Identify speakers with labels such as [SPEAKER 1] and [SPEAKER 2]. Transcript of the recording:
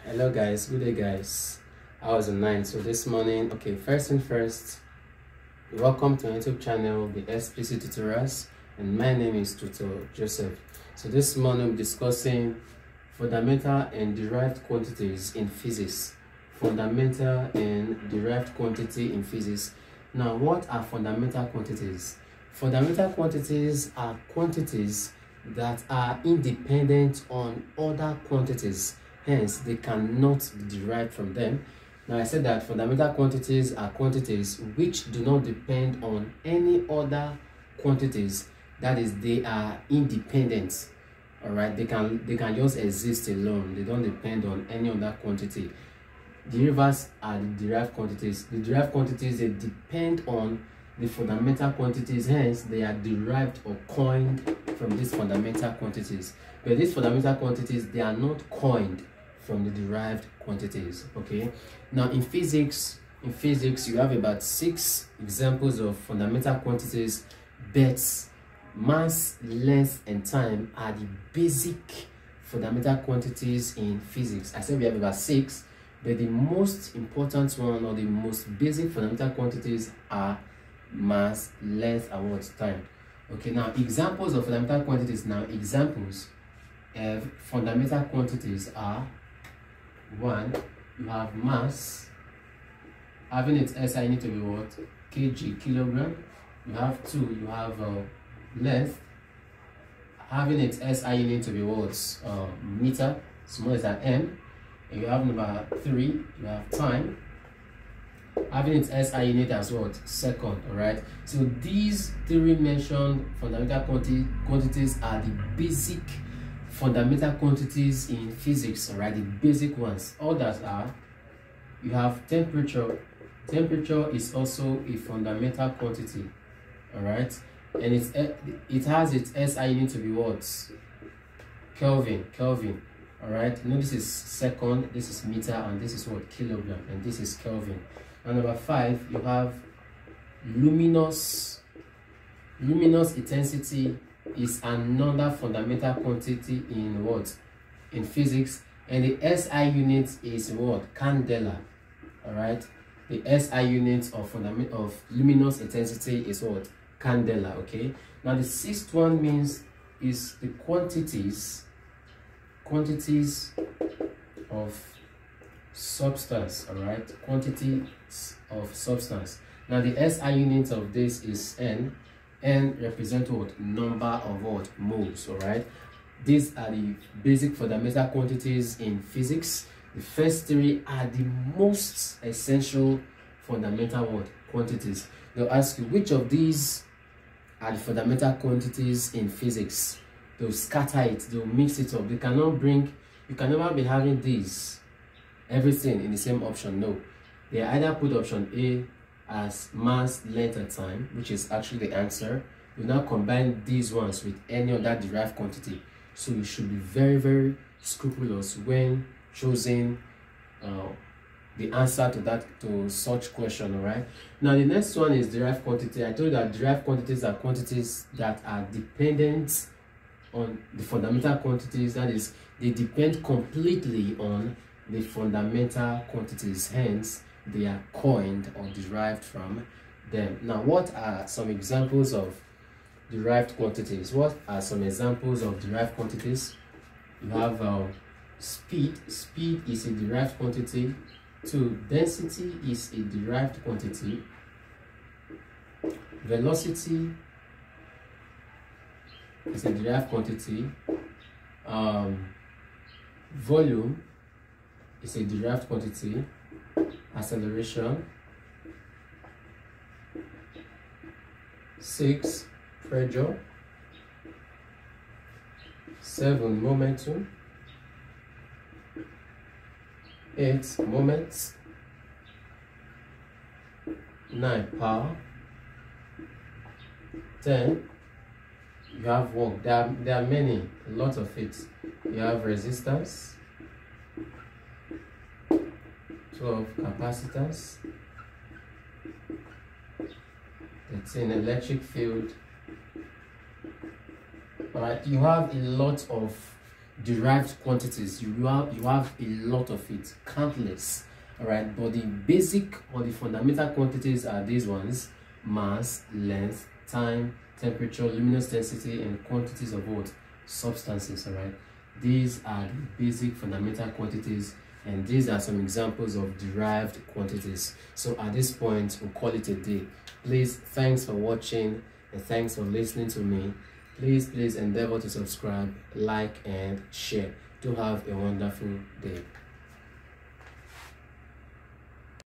[SPEAKER 1] Hello guys, good day guys. I was on 9, so this morning, okay, first thing first, welcome to my YouTube channel, the Explicit Tutorials, and my name is Tutor Joseph. So this morning we're discussing fundamental and derived quantities in physics. Fundamental and derived quantity in physics. Now, what are fundamental quantities? Fundamental quantities are quantities that are independent on other quantities. Hence, they cannot be derived from them. Now, I said that fundamental quantities are quantities which do not depend on any other quantities. That is, they are independent. All right, they can just exist alone. They don't depend on any other quantity. Derivatives are the derived quantities. The derived quantities, they depend on the fundamental quantities. Hence, they are derived or coined from these fundamental quantities. But these fundamental quantities, they are not coined from the derived quantities. Okay, now in physics you have about 6 examples of fundamental quantities, but mass, length, and time are the basic fundamental quantities in physics. I said we have about 6, but the most important one, or the most basic fundamental quantities, are mass, length, and what? Time. Okay, now examples of fundamental quantities. Now examples of fundamental quantities are: 1, you have mass, having its SI need to be what? Kg, kilogram. You have 2, you have length, having its SI need to be what? Meter, small as an m. And you have number 3, you have time, having its SI unit as what? Second. All right, so these 3 mentioned fundamental quantities are the basic fundamental quantities in physics. All right, the basic ones. Others are, you have temperature. Temperature is also a fundamental quantity. All right, and it has its SI unit to be what? Kelvin. All right, you know, this is second, this is meter, and this is what? Kilogram, and this is Kelvin. And number 5, you have luminous. Luminous intensity is another fundamental quantity in what? In physics, and the SI unit is what? Candela. All right, the SI unit of luminous intensity is what? Candela. Okay, now the 6th one is the quantities of substance. All right, quantities of substance. Now the SI unit of this is n. N represent what? Number of what? Moles. All right, these are the basic fundamental quantities in physics. The first 3 are the most essential fundamental what? Quantities. They'll ask you, which of these are the fundamental quantities in physics? They'll scatter it, they'll mix it up. You cannot you can never be having these, everything in the same option. No, they either put option A as mass, length, and time, which is actually the answer. You now combine these ones with any other derived quantity. So you should be very, very scrupulous when choosing the answer to such question. All right, now the next one is derived quantity. I told you that derived quantities are quantities that are dependent on the fundamental quantities. That is, they depend completely on the fundamental quantities. Hence, they are coined or derived from them. Now, what are some examples of derived quantities? What are some examples of derived quantities? You have speed. Speed is a derived quantity. 2, density is a derived quantity. Velocity is a derived quantity. Volume is a derived quantity. Acceleration. 6, pressure. 7, momentum. 8, moment. 9, power. 10, you have work. There are many, a lot of it. You have resistance. 12, capacitance. 13, electric field. All right, you have a lot of derived quantities. You have a lot of it, countless. All right, but the basic or the fundamental quantities are these ones: mass, length, time, temperature, luminous density, and quantities of what? Substances. All right, these are the basic fundamental quantities, and these are some examples of derived quantities. So at this point, we'll call it a day. Please, thanks for watching and thanks for listening to me. Please endeavor to subscribe, like, and share. Do have a wonderful day.